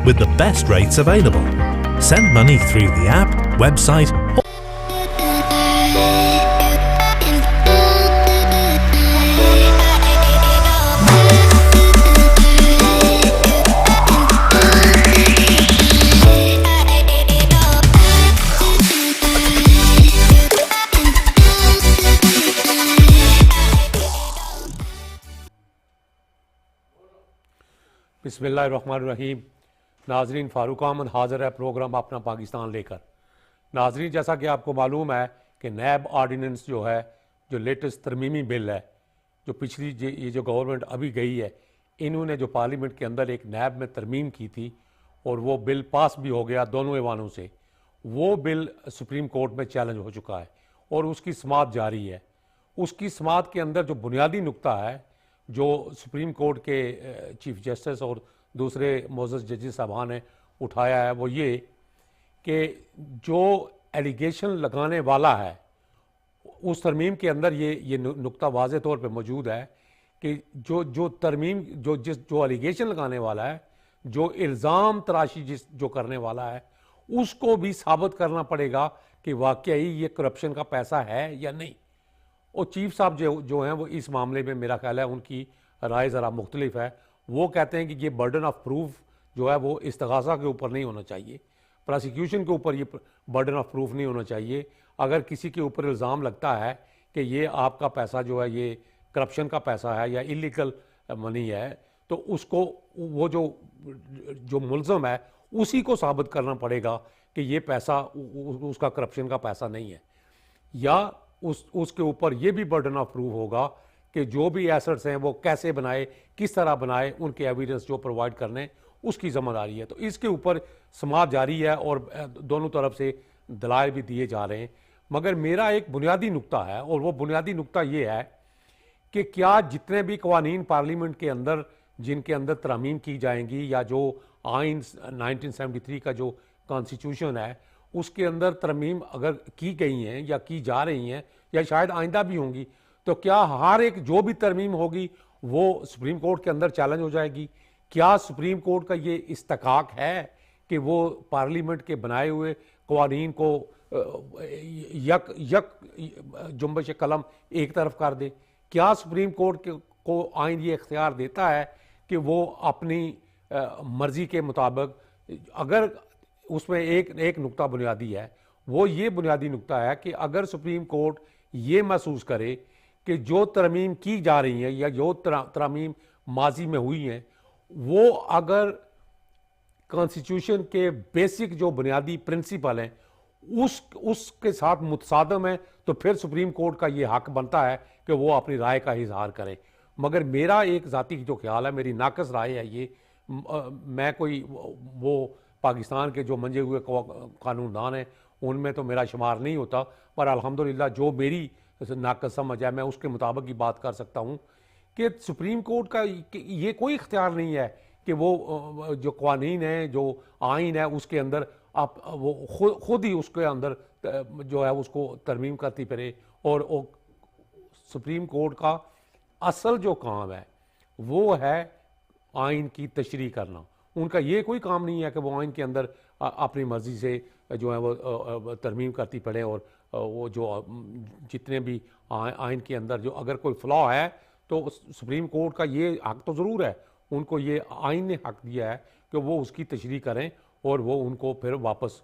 with the best rates available. Send money through the app, website, बिस्मिल्लाहिर्रहमानिर्रहीम। नाजरीन, फ़ारूक अहमद हाज़िर है प्रोग्राम अपना पाकिस्तान लेकर। नाजरीन, जैसा कि आपको मालूम है कि नैब आर्डीनेंस जो है, जो लेटेस्ट तरमीमी बिल है, जो पिछली ये जो गवर्नमेंट अभी गई है, इन्होंने जो पार्लियामेंट के अंदर एक नैब में तरमीम की थी और वो बिल पास भी हो गया दोनों ऐवानों से। वो बिल सुप्रीम कोर्ट में चैलेंज हो चुका है और उसकी समाअत जारी है। उसकी समाअत के अंदर जो बुनियादी नुक्ता है, जो सुप्रीम कोर्ट के चीफ जस्टिस और दूसरे मोअज़्ज़ज़ जजेस साहबान ने उठाया है, वो ये कि जो एलिगेशन लगाने वाला है उस तरमीम के अंदर ये नुक्ता वाज़े तौर पे मौजूद है कि जो तरमीम जो एलिगेशन लगाने वाला है, जो इल्ज़ाम तराशी जो करने वाला है, उसको भी साबित करना पड़ेगा कि वाकई ये करप्शन का पैसा है या नहीं। और चीफ साहब जो हैं वो इस मामले में मेरा ख्याल है उनकी राय ज़रा मुख्तलिफ है। वो कहते हैं कि ये बर्डन ऑफ प्रूफ जो है वो इस्तग़ासा के ऊपर नहीं होना चाहिए, प्रोसिक्यूशन के ऊपर ये बर्डन ऑफ प्रूफ नहीं होना चाहिए। अगर किसी के ऊपर इल्ज़ाम लगता है कि ये आपका पैसा जो है ये करप्शन का पैसा है या इलीगल मनी है, तो उसको वो जो मुल्ज़म है उसी को साबित करना पड़ेगा कि ये पैसा उसका करप्शन का पैसा नहीं है। या उसके ऊपर ये भी बर्डन ऑफ प्रूफ होगा कि जो भी एसेट्स हैं वो कैसे बनाए, किस तरह बनाए, उनके एविडेंस जो प्रोवाइड करने उसकी ज़िम्मेदारी है। तो इसके ऊपर समाअत जारी है और दोनों तरफ से दलाइल भी दिए जा रहे हैं। मगर मेरा एक बुनियादी नुक्ता है और वो बुनियादी नुक्ता ये है कि क्या जितने भी कवानीन पार्लियामेंट के अंदर जिनके अंदर तरमीम की जाएंगी या जो आइन 1973 का जो कॉन्स्टिट्यूशन है उसके अंदर तरमीम अगर की गई हैं या की जा रही हैं या शायद आइंदा भी होंगी, तो क्या हर एक जो भी तरमीम होगी वो सुप्रीम कोर्ट के अंदर चैलेंज हो जाएगी? क्या सुप्रीम कोर्ट का ये इस्तकाक है कि वो पार्लियामेंट के बनाए हुए कवानीन को यक जुम्बश कलम एक तरफ कर दे? क्या सुप्रीम कोर्ट को आइन ये इख्तियार देता है कि वो अपनी मर्जी के मुताबिक, अगर उसमें एक नुक्ता बुनियादी है, वो ये बुनियादी नुक्ता है कि अगर सुप्रीम कोर्ट ये महसूस करे कि जो तरमीम की जा रही हैं या जो तरमीम माजी में हुई हैं वो अगर कॉन्स्टिट्यूशन के बेसिक जो बुनियादी प्रिंसिपल हैं उसके साथ मुतसादम है, तो फिर सुप्रीम कोर्ट का ये हक बनता है कि वो अपनी राय का इजहार करें। मगर मेरा एक ज़ाती जो ख्याल है, मेरी नाकस राय है ये, मैं कोई वो पाकिस्तान के जो मंजे हुए कानूनदान हैं उनमें तो मेरा शुमार नहीं होता, पर अल्हम्दुलिल्लाह जो मेरी नाकस समझ है मैं उसके मुताबिक ही बात कर सकता हूँ कि सुप्रीम कोर्ट का ये कोई इख्तियार नहीं है कि वो जो कानून है, जो आइन है, उसके अंदर आप वो खुद ही उसके अंदर जो है उसको तरमीम करती फिरे। और सुप्रीम कोर्ट का असल जो काम है वो है आइन की तशरीह करना। उनका ये कोई काम नहीं है कि वो आइन के अंदर अपनी मर्जी से जो है वो तरमीम करती पड़े और वो जो जितने भी आइन के अंदर जो अगर कोई फ्लॉ है तो सुप्रीम कोर्ट का ये हक तो ज़रूर है, उनको ये आइन ने हक दिया है कि वो उसकी तशरीह करें और वो उनको फिर वापस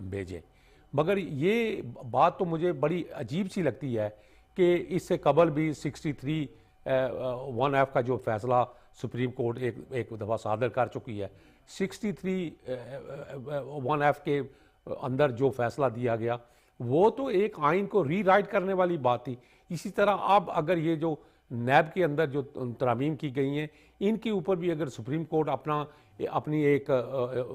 भेजें। मगर ये बात तो मुझे बड़ी अजीब सी लगती है कि इससे कबल भी 63 1F का जो फैसला सुप्रीम कोर्ट एक दफ़ा सादर कर चुकी है, 63 1F के अंदर जो फैसला दिया गया वो तो एक आइन को रीराइट करने वाली बात थी। इसी तरह अब अगर ये जो नैब के अंदर जो तरामीम की गई हैं इनके ऊपर भी अगर सुप्रीम कोर्ट अपनी एक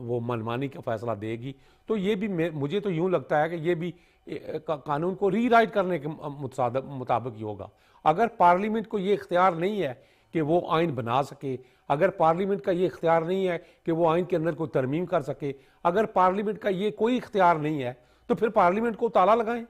वो मनमानी का फैसला देगी तो ये भी मुझे तो यूँ लगता है कि ये भी कानून को रीराइट करने के मुताबिक ही होगा। अगर पार्लियामेंट को ये इख्तियार नहीं है कि वो आइन बना सके, अगर पार्लियामेंट का ये इख्तियार नहीं है कि वो आइन के अंदर कोई तरमीम कर सके, अगर पार्लियामेंट का ये कोई इख्तियार नहीं है तो फिर पार्लियामेंट को ताला लगाएं,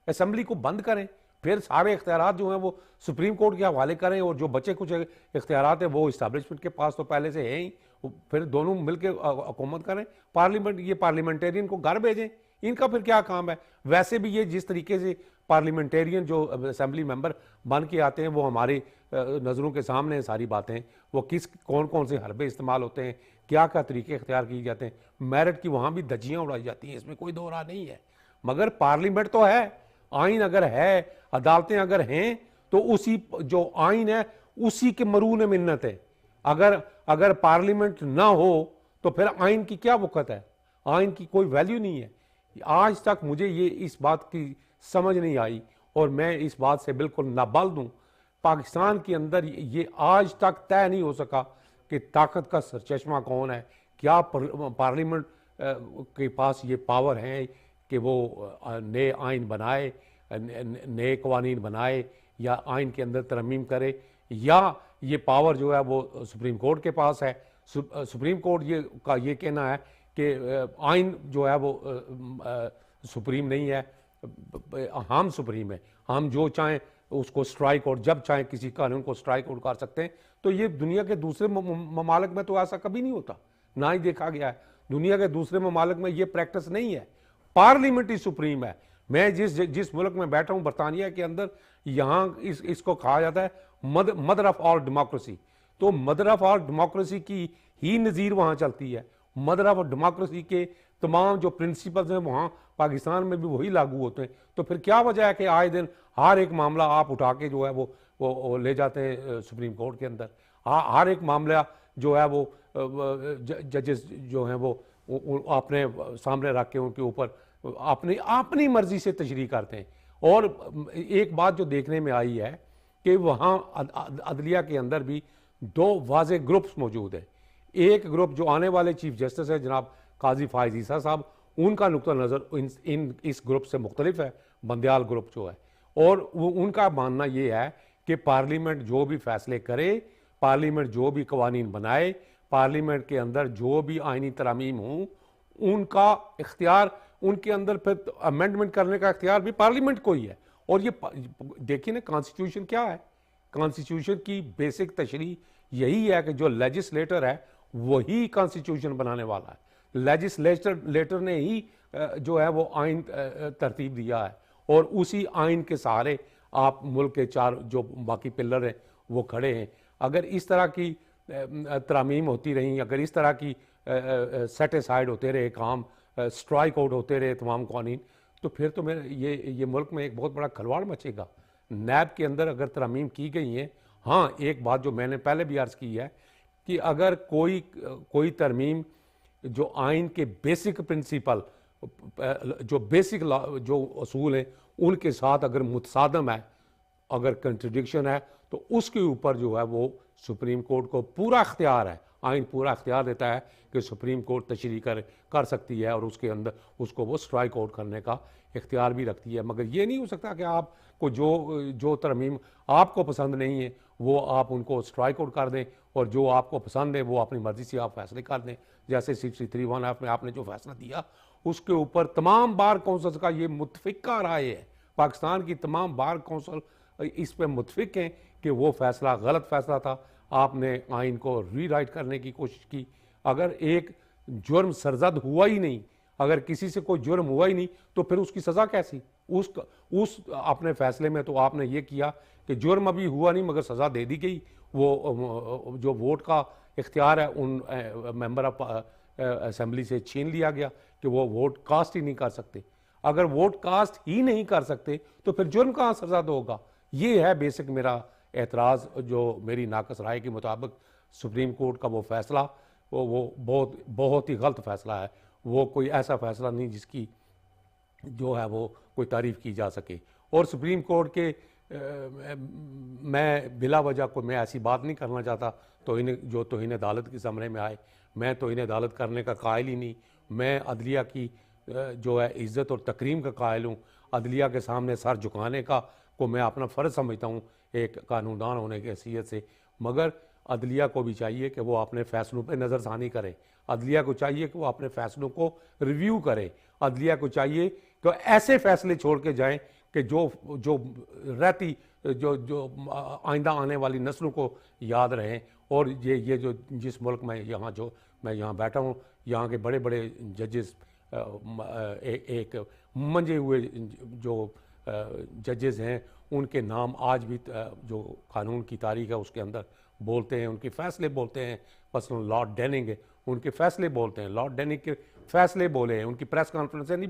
असम्बली को बंद करें, फिर सारे इख्तियारात जो हैं वो सुप्रीम कोर्ट के हवाले करें और जो बचे कुछ इख्तियारात हैं वो इस्टेब्लिशमेंट के पास तो पहले से हैं ही फिर दोनों मिलकर हुकूमत करें। पार्लियामेंट, ये पार्लियामेंटेरियन को घर भेजें, इनका फिर क्या काम है? वैसे भी ये जिस तरीके से पार्लियामेंटेरियन जो असेंबली मेंबर बन के आते हैं वो हमारी नज़रों के सामने हैं सारी बातें, वो किस कौन कौन से हरबे इस्तेमाल होते हैं, क्या क्या तरीके इख्तियार किए जाते हैं, मेरिट की वहाँ भी धज्जियाँ उड़ाई जाती हैं, इसमें कोई दो राह नहीं है। मगर पार्लियामेंट तो है, आइन अगर है, अदालतें अगर हैं, तो उसी जो आइन है उसी के मरून मिन्नत है। अगर पार्लियामेंट ना हो तो फिर आइन की क्या वक़्त है? आइन की कोई वैल्यू नहीं है। आज तक मुझे ये इस बात की समझ नहीं आई और मैं इस बात से बिल्कुल नाबालिग हूँ। पाकिस्तान के अंदर ये आज तक तय नहीं हो सका कि ताकत का सरचश्मा कौन है। क्या पार्लियामेंट के पास ये पावर है कि वो नए आइन बनाए, नए कवानीन बनाए या आइन के अंदर तरमीम करे, या ये पावर जो है वो सुप्रीम कोर्ट के पास है? सुप्रीम कोर्ट ये कहना है कि आइन जो है वो सुप्रीम नहीं है, हम सुप्रीम है, हम जो चाहें उसको स्ट्राइक आउट, जब चाहें किसी कानून को स्ट्राइक आउट कर सकते हैं। तो ये दुनिया के दूसरे ममालिक में तो ऐसा कभी नहीं होता, ना ही देखा गया है। दुनिया के दूसरे ममालिक में ये प्रैक्टिस नहीं है। पार्लियामेंट ही सुप्रीम है। मैं जिस मुल्क में बैठा हूँ बरतानिया के अंदर, यहाँ इसको कहा जाता है मदर ऑफ ऑल डेमोक्रेसी। तो मदर ऑफ ऑल डेमोक्रेसी की ही नज़ीर वहाँ चलती है। मदर ऑफ डेमोक्रेसी के तमाम जो प्रिंसिपल्स हैं वहाँ पाकिस्तान में भी वही लागू होते हैं। तो फिर क्या वजह है कि आए दिन हर एक मामला आप उठा के जो है वो ले जाते हैं सुप्रीम कोर्ट के अंदर? हर एक मामला जो है वो जजेस जो हैं वो अपने सामने रख के उनके ऊपर अपनी मर्जी से तशरीह करते हैं। और एक बात जो देखने में आई है कि वहाँ अदलिया के अंदर भी दो वाज़े ग्रुप्स मौजूद है। एक ग्रुप जो आने वाले चीफ जस्टिस है जनाब काजी फायज ईसा साहब, उनका नुक्ता नज़र इस ग्रुप से मुख्तलिफ है, बंदयाल ग्रुप जो है। और उनका मानना ये है कि पार्लियामेंट जो भी फैसले करे, पार्लियामेंट जो भी कवानीन बनाए, पार्लियामेंट के अंदर जो भी आइनी तरामीम हों, उनका इख्तियार, उनके अंदर फिर अमेंडमेंट करने का इख्तियार भी पार्लियामेंट को ही है। और ये देखिए ना, कॉन्स्टिट्यूशन क्या है? कॉन्स्टिट्यूशन की बेसिक तशरीह यही है कि जो लेजिस्लेटर है वही कॉन्स्टिट्यूशन बनाने वाला है। लेजिस्लेटर ने ही जो है वो आइन तरतीब दिया है और उसी आइन के सहारे आप मुल्क के चार जो बाकी पिलर हैं वो खड़े हैं। अगर इस तरह की तरामीम होती रही, अगर इस तरह की सेटिसाइड होते रहे काम, स्ट्राइक आउट होते रहे तमाम कानून, तो फिर तो मेरे ये मुल्क में एक बहुत बड़ा खलवाड़ मचेगा। नैब के अंदर अगर तरमीम की गई हैं, हाँ एक बात जो मैंने पहले भी अर्ज़ की है कि अगर कोई तरमीम जो आइन के बेसिक प्रिंसिपल, जो बेसिक जो असूल हैं उनके साथ अगर मुतसादम है, अगर कंट्रडिक्शन है, तो उसके ऊपर जो है वो सुप्रीम कोर्ट को पूरा इख्तियार है, आइन पूरा इख्तियार देता है कि सुप्रीम कोर्ट तशरीह कर सकती है और उसके अंदर उसको वो स्ट्राइक आउट करने का इख्तियार भी रखती है। मगर ये नहीं हो सकता कि आपको जो तरमीम आपको पसंद नहीं है वो आप उनको स्ट्राइक आउट कर दें और जो आपको पसंद है वो अपनी मर्जी से आप फैसले कर दें। जैसे 631 में आपने जो फैसला दिया उसके ऊपर तमाम बार काउंसिल का ये मुतफिका राय है, पाकिस्तान की तमाम बार काउंसिल इस पर मुतफिक हैं कि वो फैसला गलत फैसला था। आपने आइन को रीराइट करने की कोशिश की। अगर एक जुर्म सरजद हुआ ही नहीं, अगर किसी से कोई जुर्म हुआ ही नहीं, तो फिर उसकी सज़ा कैसी? उस अपने फैसले में तो आपने ये किया कि जुर्म अभी हुआ नहीं मगर सज़ा दे दी गई। वो जो वोट का इख्तियार है उन मेंबर ऑफ असेंबली से छीन लिया गया कि वो वोट कास्ट ही नहीं कर सकते। अगर वोट कास्ट ही नहीं कर सकते तो फिर जुर्म कहाँ सरजद होगा? ये है बेसिक मेरा एतराज़, जो मेरी नाकस राय के मुताबिक सुप्रीम कोर्ट का वो फैसला वो बहुत ही गलत फैसला है। वो कोई ऐसा फैसला नहीं जिसकी जो है वो कोई तारीफ़ की जा सके। और सुप्रीम कोर्ट के मैं बिला वजह को मैं ऐसी बात नहीं करना चाहता जो तौहीन अदालत के ज़मरे में आए। मैं तौहीन अदालत करने का कायल ही नहीं। मैं अदलिया की जो है इज़्ज़त और तकरीम का कायल हूँ। अदलिया के सामने सर झुकाने को मैं अपना फ़र्ज़ समझता हूँ एक कानूनदान होने की हैसियत से। मगर अदलिया को भी चाहिए कि वो अपने फ़ैसलों पर नज़रसानी करे। अदलिया को चाहिए कि वो अपने फ़ैसलों को रिव्यू करे। अदलिया को चाहिए कि ऐसे फ़ैसले छोड़ के जाएँ कि जो रहती जो जो आइंदा आने वाली नस्लों को याद रहें। और ये जो जिस मुल्क में मैं यहाँ बैठा हूँ, यहाँ के बड़े बड़े जजेस, एक मंजे हुए जो जजेस हैं, उनके नाम आज भी जो कानून की तारीख है उसके अंदर बोलते हैं, उनके फैसले बोलते हैं। मसलन लॉर्ड डेनिंग है, उनके फैसले बोलते हैं, लॉर्ड डेनिंग के फैसले बोले हैं, उनकी प्रेस कॉन्फ्रेंस नहीं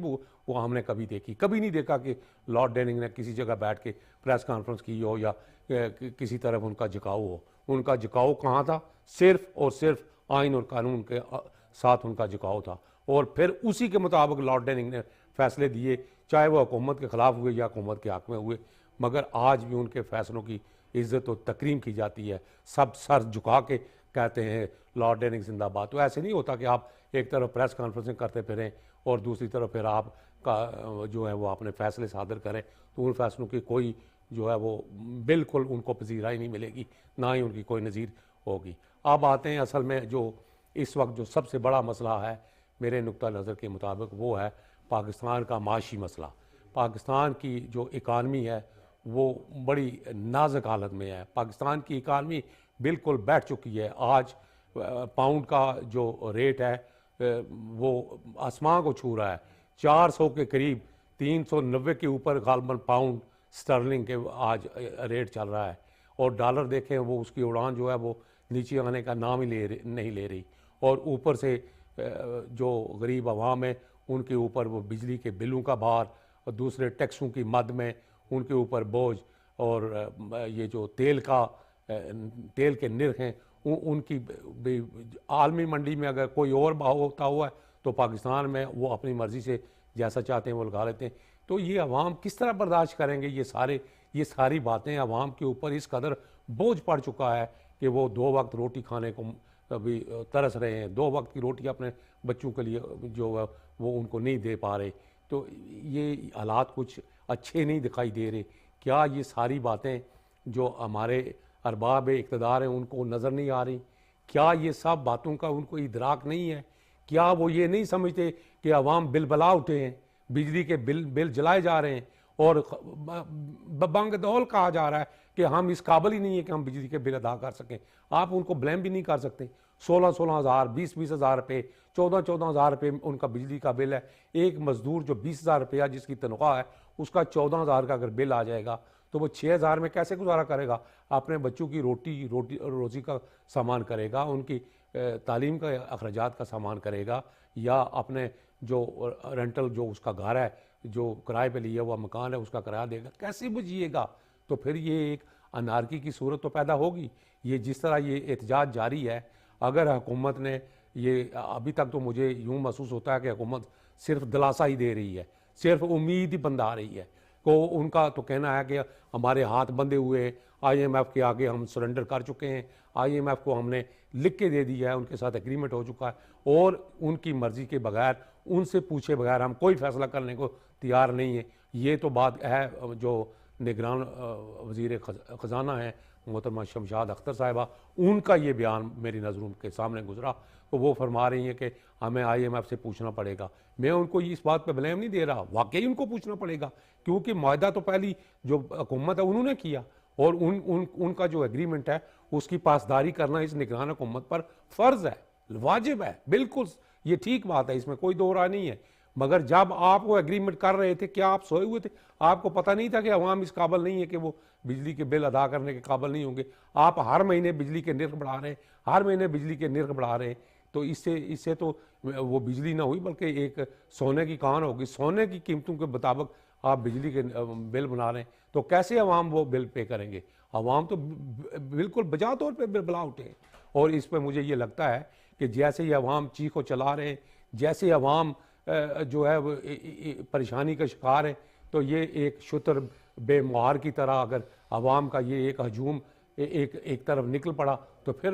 वो हमने कभी देखी, कभी नहीं देखा कि लॉर्ड डेनिंग ने किसी जगह बैठ के प्रेस कॉन्फ्रेंस की हो या किसी तरफ उनका झुकाव हो। उनका झुकाव कहाँ था? सिर्फ और सिर्फ आइन और कानून के साथ उनका झुकाव था, और फिर उसी के मुताबिक लॉर्ड डेनिंग ने फैसले दिए, चाहे वो हुकूमत के ख़िलाफ़ हुए या हुकूमत के हक़ में हुए। मगर आज भी उनके फ़ैसलों की इज़्ज़त और तकरीम की जाती है, सब सर झुका के कहते हैं लॉर्ड डेनिंग जिंदाबाद। तो ऐसे नहीं होता कि आप एक तरफ प्रेस कॉन्फ्रेंसिंग करते फिरें और दूसरी तरफ फिर आप का जो है वो अपने फ़ैसले सादर करें, तो उन फैसलों की कोई जो है वो बिल्कुल उनको पजीराई नहीं मिलेगी, ना ही उनकी कोई नज़ीर होगी। अब आते हैं असल में जो इस वक्त जो सबसे बड़ा मसला है मेरे नुक्ता नज़र के मुताबिक, वो है पाकिस्तान का माशी मसला। पाकिस्तान की जो इकानमी है वो बड़ी नाजुक हालत में है। पाकिस्तान की इकानमी बिल्कुल बैठ चुकी है। आज पाउंड का जो रेट है वो आसमान को छू रहा है, 400 के करीब, 390 के ऊपर गालबन पाउंड स्टर्लिंग के आज रेट चल रहा है। और डॉलर देखें वो उसकी उड़ान जो है वो नीचे आने का नाम ही नहीं ले रही। और ऊपर से जो गरीब आवाम है उनके ऊपर वो बिजली के बिलों का भार और दूसरे टैक्सों की मद में उनके ऊपर बोझ, और ये जो तेल के निर्ख हैं उनकी आलमी मंडी में अगर कोई और भाव होता हुआ है तो पाकिस्तान में वो अपनी मर्ज़ी से जैसा चाहते हैं वो लगा लेते हैं। तो ये अवाम किस तरह बर्दाश्त करेंगे? ये सारी बातें अवाम के ऊपर इस कदर बोझ पड़ चुका है कि वो 2 वक्त रोटी खाने को अभी तरस रहे हैं, 2 वक्त की रोटी अपने बच्चों के लिए जो है वो उनको नहीं दे पा रहे। तो ये हालात कुछ अच्छे नहीं दिखाई दे रहे। क्या ये सारी बातें जो हमारे अरबाब इक़्तिदार हैं उनको नज़र नहीं आ रही? क्या ये सब बातों का उनको इदराक नहीं है? क्या वो ये नहीं समझते कि अवाम बिलबला उठे हैं, बिजली के बिल जलाए जा रहे हैं और बंगदौल कहा जा रहा है कि हम इस काबिल ही नहीं है कि हम बिजली के बिल अदा कर सकें? आप उनको ब्लेम भी नहीं कर सकते। 16-16 हज़ार, 20-20 हज़ार रुपये, 14-14 हज़ार रुपये उनका बिजली का बिल है। एक मजदूर जो 20 हज़ार रुपया जिसकी तनख्वाह है उसका 14 हज़ार का अगर बिल आ जाएगा तो वो 6 हज़ार में कैसे गुजारा करेगा? अपने बच्चों की रोज़ी का सामान करेगा, उनकी तालीम का अखराजात का सामान करेगा, या अपने जो रेंटल जो उसका घर है, जो किराए पे लिया हुआ मकान है उसका किराया देगा? कैसे बुझिएगा? तो फिर ये एक अनारकी की सूरत तो पैदा होगी। ये जिस तरह ये एहतजाज जारी है, अगर हुकूमत ने ये अभी तक तो मुझे यूँ महसूस होता है कि हुकूमत सिर्फ दिलासा ही दे रही है, सिर्फ उम्मीद ही बंधा रही है। को उनका तो कहना है कि हमारे हाथ बंधे हुए हैं, IMF के आगे हम सरेंडर कर चुके हैं, IMF को हमने लिख के दे दिया है, उनके साथ एग्रीमेंट हो चुका है और उनकी मर्ज़ी के बगैर, उनसे पूछे बगैर हम कोई फ़ैसला करने को तैयार नहीं है। ये तो बात है जो निगरान वज़ीर ख़जाना है मोहतरमा शमशाद अख्तर साहिबा, उनका ये बयान मेरी नज़रों के सामने गुजरा। तो वो फरमा रही हैं कि हमें IMF से पूछना पड़ेगा। मैं उनको इस बात पे ब्लेम नहीं दे रहा, वाकई उनको पूछना पड़ेगा, क्योंकि मुआहदा तो पहली जो हुकूमत है उन्होंने किया और उनका जो एग्रीमेंट है उसकी पासदारी करना इस निगरान हुकूमत पर फ़र्ज़ है, वाजिब है। बिल्कुल ये ठीक बात है, इसमें कोई दो राय नहीं है। मगर जब आप वो एग्रीमेंट कर रहे थे, क्या आप सोए हुए थे? आपको पता नहीं था कि अवाम इस काबिल नहीं है कि वो बिजली के बिल अदा करने के काबिल नहीं होंगे? आप हर महीने बिजली के निर्ख बढ़ा रहे हैं, हर महीने बिजली के निर्ख बढ़ा रहे हैं। तो इससे तो वो बिजली ना हुई बल्कि एक सोने की कान होगी। सोने की कीमतों के मुताबिक आप बिजली के बिल बना रहे हैं, तो कैसे अवाम वो बिल पे करेंगे? अवाम तो बिल्कुल बजा तौर पर बिलबला उठे हैं। और इस पर मुझे ये लगता है कि जैसे ही अवाम चीखो चला रहे हैं, जैसे अवाम जो है वो परेशानी का शिकार है, तो ये एक शुतर बेमुहार की तरह अगर अवाम का ये एक हजूम एक तरफ निकल पड़ा तो फिर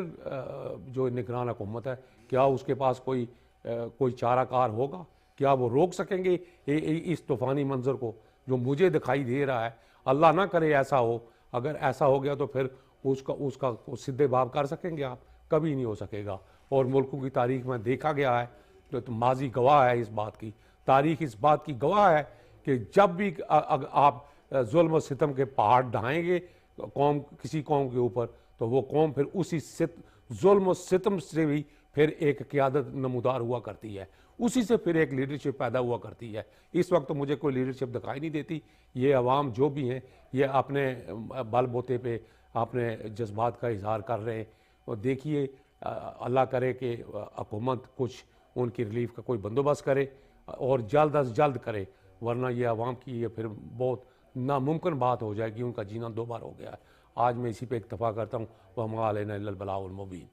जो निगरान हुकूमत है, क्या उसके पास कोई चाराकार होगा? क्या वो रोक सकेंगे इस तूफ़ानी मंजर को जो मुझे दिखाई दे रहा है? अल्लाह ना करे ऐसा हो। अगर ऐसा हो गया तो फिर उसका सीधे बाब कर सकेंगे आप? कभी नहीं हो सकेगा। और मुल्कों की तारीख में देखा गया है, तो माजी गवाह है इस बात की, तारीख इस बात की गवाह है कि जब भी आप जुल्म और सितम के पहाड़ ढाएंगे कौम किसी कौम के ऊपर, तो वो कौम फिर उसी जुल्म और सितम से भी फिर एक क़यादत नमूदार हुआ करती है, उसी से फिर एक लीडरशिप पैदा हुआ करती है। इस वक्त तो मुझे कोई लीडरशिप दिखाई नहीं देती। ये अवाम जो भी हैं ये अपने बल बोते पे अपने जज्बात का इजहार कर रहे हैं। और देखिए अल्लाह करे कि हुकूमत कुछ उनकी रिलीफ का कोई बंदोबस्त करे और जल्द अज जल्द करे, वरना ये अवाम की ये फिर बहुत नामुमकिन बात हो जाएगी। उनका जीना 2 बार हो गया है। आज मैं इसी पे इक्तफा करता हूँ। वमा अलैना इल्लल बलागुल मुबीन।